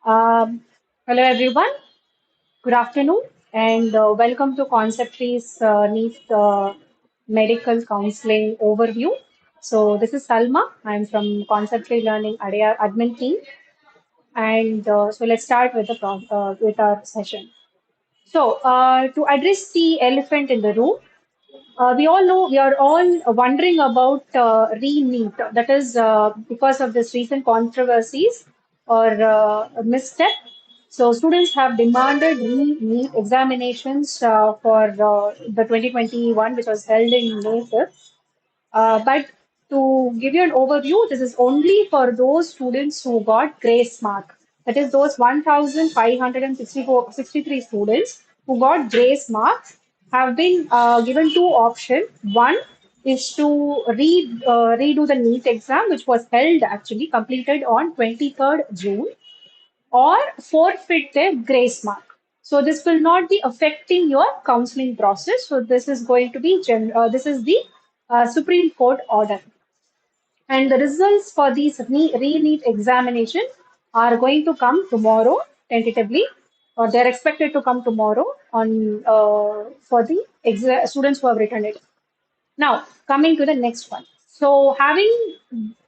Um, Hello, everyone. Good afternoon, and welcome to CONCEPTREE's Neet Medical Counseling Overview. So, this is Salma. I'm from CONCEPTREE Learning admin team, and so let's start with with our session. So, to address the elephant in the room, we all know we are all wondering about re-NEET. That is because of this recent controversies or misstep. So students have demanded re-NEET examinations for the 2021, which was held in May 5th. But to give you an overview, this is only for those students who got grace mark. That is those 1,563 students who got grace marks have been given two options. One is to redo the NEET exam, which was held actually completed on 23rd June, or forfeit their grace mark. So this will not be affecting your counseling process. So this is going to be this is the Supreme Court order, and the results for these re-NEET examination are going to come tomorrow tentatively, or they're expected to come tomorrow on for the students who have written it. Now, coming to the next one. So, having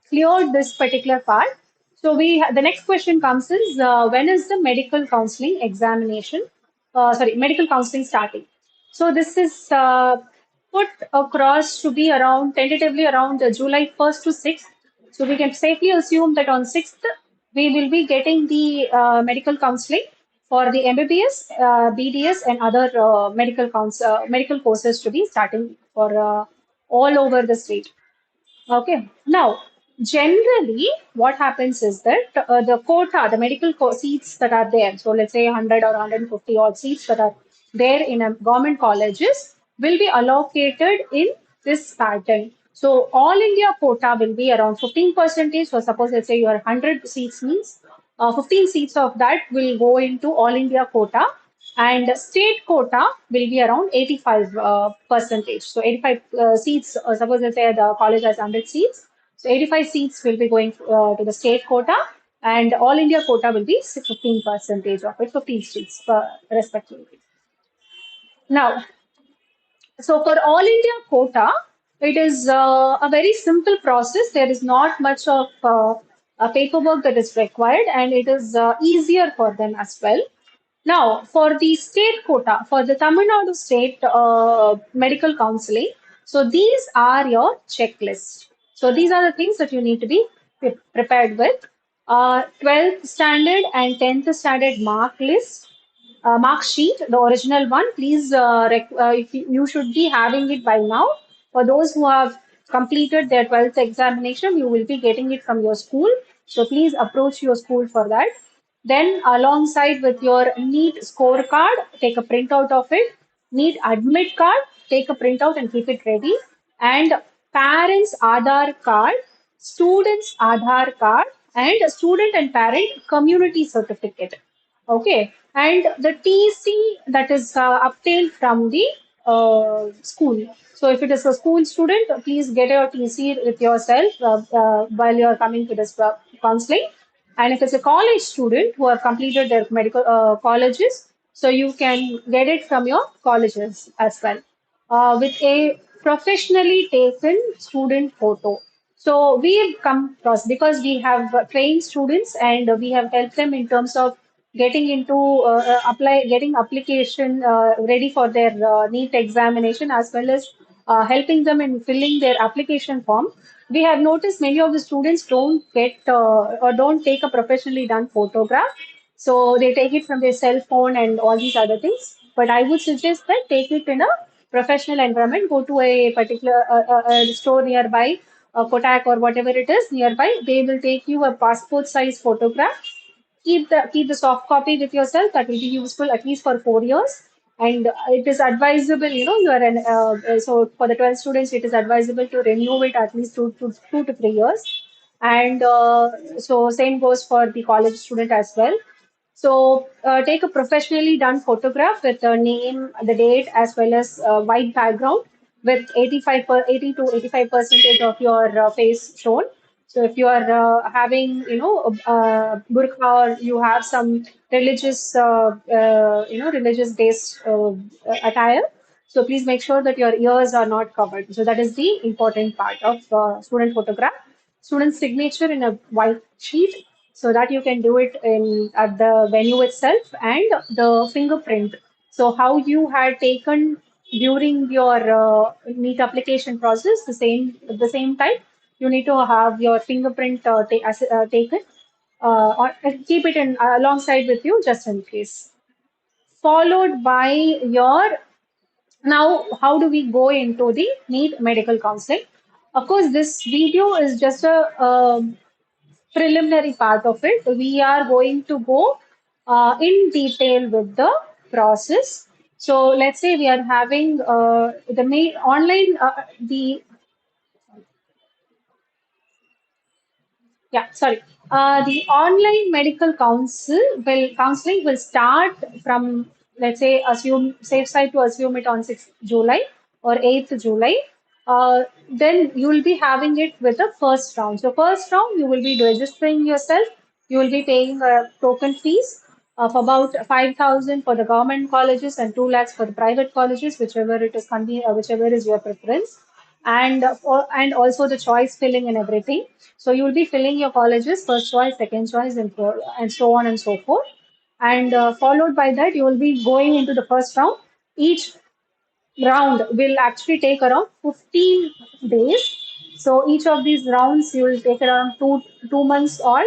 cleared this particular part, so the next question comes is when is the medical counseling examination? Medical counseling starting. So, this is put across to be around tentatively around July 1st to 6th. So, we can safely assume that on 6th we will be getting the medical counseling for the MBBS, BDS, and other medical courses to be starting for all over the state. Okay. Now, generally, what happens is that the quota, the seats that are there, so let's say 100 or 150 odd seats that are there in a government colleges will be allocated in this pattern. So, all India quota will be around 15 percentage. So, suppose let's say your 100 seats means 15 seats of that will go into all India quota, and state quota will be around 85 percentage. So 85 seats, suppose let's say the college has 100 seats. So 85 seats will be going to the state quota, and all India quota will be 15 percentage of it, 15 seats respectively. Now, so for all India quota, it is a very simple process. There is not much of paperwork that is required, and it is easier for them as well. Now, for the state quota, for the Tamil Nadu state medical counseling, so these are your checklist. So these are the things that you need to be prepared with. 12th standard and 10th standard mark list, mark sheet, the original one. Please, if you should be having it by now. For those who have completed their 12th examination, you will be getting it from your school. So please approach your school for that. Then, alongside with your NEET scorecard, take a printout of it. NEET admit card, take a printout and keep it ready. And parents' Aadhaar card, students' Aadhaar card, and student and parent community certificate. Okay, and the TC that is obtained from the school. So if it is a school student, please get your TC with yourself while you are coming to this counseling. And if it's a college student who have completed their medical colleges, so you can get it from your colleges as well with a professionally taken student photo. So we've come across because we have trained students and we have helped them in terms of getting into getting application ready for their NEET examination, as well as helping them in filling their application form. We have noticed many of the students don't get or don't take a professionally done photograph, so they take it from their cell phone and all these other things. But I would suggest that take it in a professional environment. Go to a particular store nearby, Kotak or whatever it is nearby. They will take you a passport size photograph. Keep the soft copy with yourself. That will be useful at least for 4 years. And it is advisable, you are so for the 12 students, it is advisable to renew it at least 2 to 3 years. And so same goes for the college student as well. So take a professionally done photograph with the name, the date, as well as white background with 80 to 85 percentage of your face shown. So if you are having, burqa, or you have some religious based attire, so please make sure that your ears are not covered. So that is the important part of student photograph. Student signature in a white sheet, so that you can do it in at the venue itself, and the fingerprint. So how you had taken during your NEET application process, the same type, you need to have your fingerprint taken, or keep it in alongside with you just in case. Followed by your now, how do we go into the NEET medical counseling? Of course, this video is just a preliminary part of it. We are going to go in detail with the process. So let's say we are having the main online the Yeah, sorry. The online medical counseling will start from, let's say, assume safe side to assume it on 6th July or 8th July. Then you will be having it with the first round. So first round, you will be registering yourself. You will be paying a token fees of about 5,000 for the government colleges and 2 lakhs for the private colleges, whichever is your preference, and also the choice filling and everything. So you will be filling your colleges, first choice, second choice, and so on and so forth. And followed by that, you will be going into the first round. Each round will actually take around 15 days. So each of these rounds you will take around two months or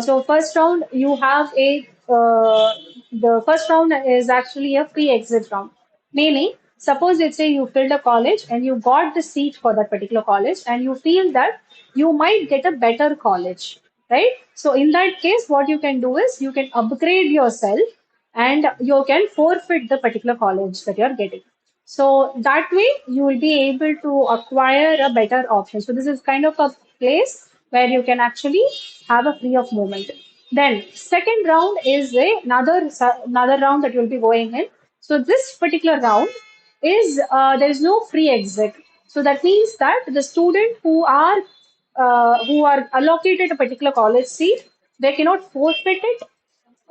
so first round you have a the first round is actually a free exit round. Meaning, suppose let's say you filled a college and you got the seat for that particular college and you feel that you might get a better college, right? So in that case, what you can do is you can upgrade yourself and you can forfeit the particular college that you're getting. So that way you will be able to acquire a better option. So this is kind of a place where you can actually have a free of movement. Then second round is another round that you'll be going in. So this particular round is there is no free exit. So that means that the student who are allocated a particular college seat, they cannot forfeit it,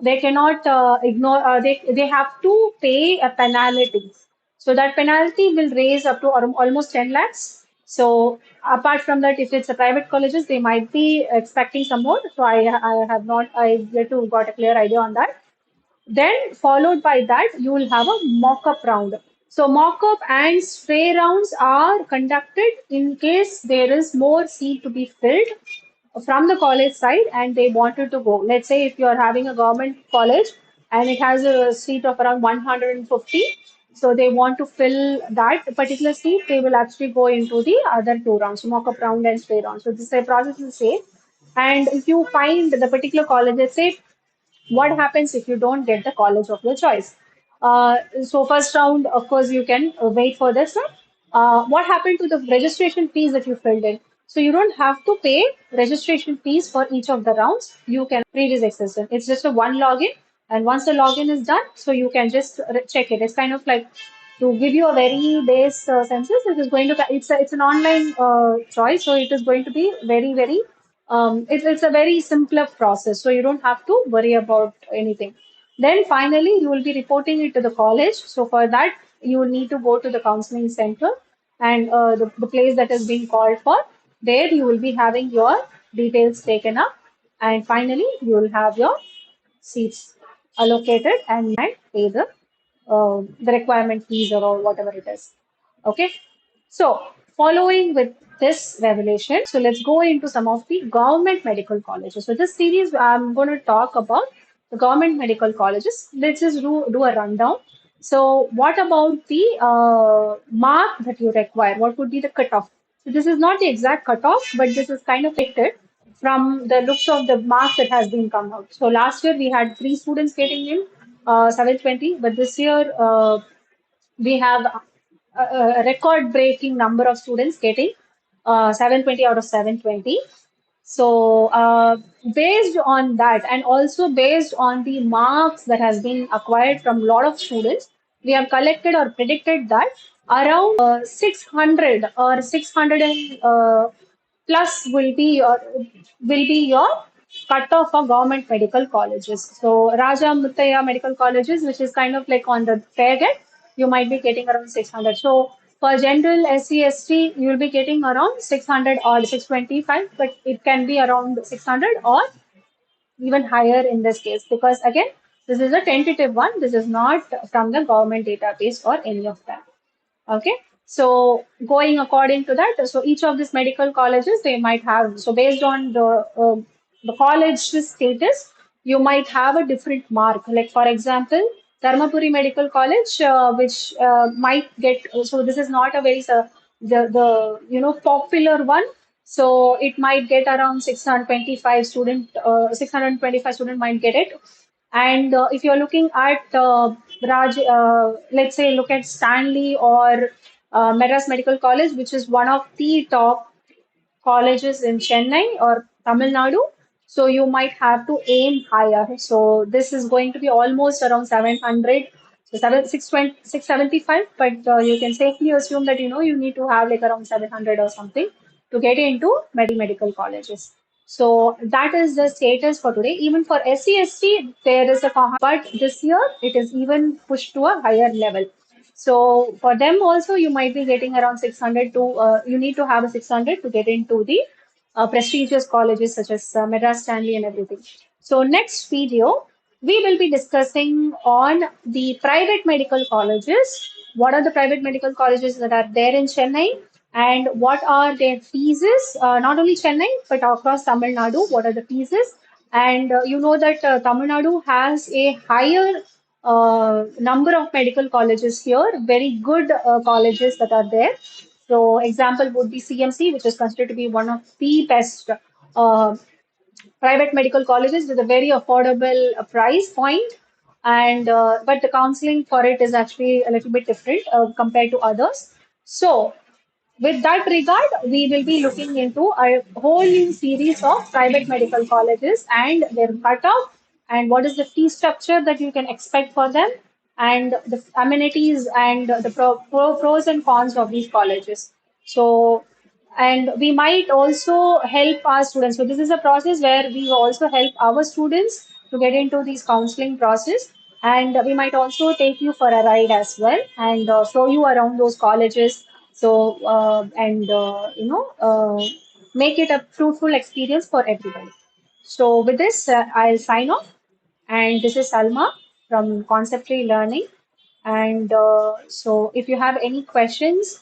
they cannot ignore, they have to pay a penalty. So that penalty will raise up to almost 10 lakhs. So apart from that, if it's a private colleges, they might be expecting some more. So I have not, I yet to got a clear idea on that. Then followed by that, you will have a mock-up round. So mock-up and stray rounds are conducted in case there is more seat to be filled from the college side and they wanted to go. Let's say if you are having a government college and it has a seat of around 150, so they want to fill that particular seat, they will actually go into the other two rounds, mock-up round and stray round. So this process is the same. And if you find the particular college, let's say what happens if you don't get the college of your choice. So first round, of course, you can wait for this one. What happened to the registration fees that you filled in? So you don't have to pay registration fees for each of the rounds. You can previous access. It's just a one login, and once the login is done, so you can just check it. It's kind of like to give you a very base census. It is going to it's an online choice, so it is going to be very it's a very simpler process, so you don't have to worry about anything. Then finally, you will be reporting it to the college. So for that, you will need to go to the counseling center and the place that is being called for. There, you will be having your details taken up, and finally, you will have your seats allocated and pay the requirement fees or whatever it is. Okay. So following with this revelation, so let's go into some of the government medical colleges. So this series, I'm going to talk about the government medical colleges. Let's just do a rundown. So what about the mark that you require? What would be the cutoff? So this is not the exact cutoff, but this is kind of predicted from the looks of the marks that has been come out. So last year we had 3 students getting in 720, but this year we have a record-breaking number of students getting 720 out of 720. So based on that, and also based on the marks that has been acquired from a lot of students, we have collected or predicted that around 600 or 600 and plus will be your cutoff for government medical colleges. So Raja Muttaya Medical Colleges, which is kind of like on the target, you might be getting around 600. So for general SC ST, you will be getting around 600 or 625, but it can be around 600 or even higher in this case, because again, this is a tentative one. This is not from the government database or any of them. Okay, so going according to that, so each of these medical colleges, they might have, so based on the college status, you might have a different mark. Like for example, Dharmapuri Medical College, which might get, so this is not a very the popular one. So it might get around 625 student, 625 student might get it. And if you're looking at let's say look at Stanley or Madras Medical College, which is one of the top colleges in Chennai or Tamil Nadu. So you might have to aim higher. So this is going to be almost around 700, so 620, 675. But you can safely assume that you need to have like around 700 or something to get into medical colleges. So that is the status for today. Even for SC/ST, there is a but this year it is even pushed to a higher level. So for them also, you might be getting around 600 to, you need to have a 600 to get into the prestigious colleges such as Madras, Stanley and everything. So next video, we will be discussing on the private medical colleges. What are the private medical colleges that are there in Chennai and what are their fees? Not only Chennai, but across Tamil Nadu, what are the fees? And you know that Tamil Nadu has a higher number of medical colleges here, very good colleges that are there. So, example would be CMC, which is considered to be one of the best uh, private medical colleges with a very affordable price point. And but the counseling for it is actually a little bit different compared to others. So, with that regard, we will be looking into a whole new series of private medical colleges and their cutoff and what is the fee structure that you can expect for them and the amenities and the pros and cons of these colleges. So, and we might also help our students. So this is a process where we also help our students to get into these counseling process, and we might also take you for a ride as well and show you around those colleges. So and make it a fruitful experience for everybody. So with this, I'll sign off. And this is Salma from CONCEPTREE Learning. And so if you have any questions,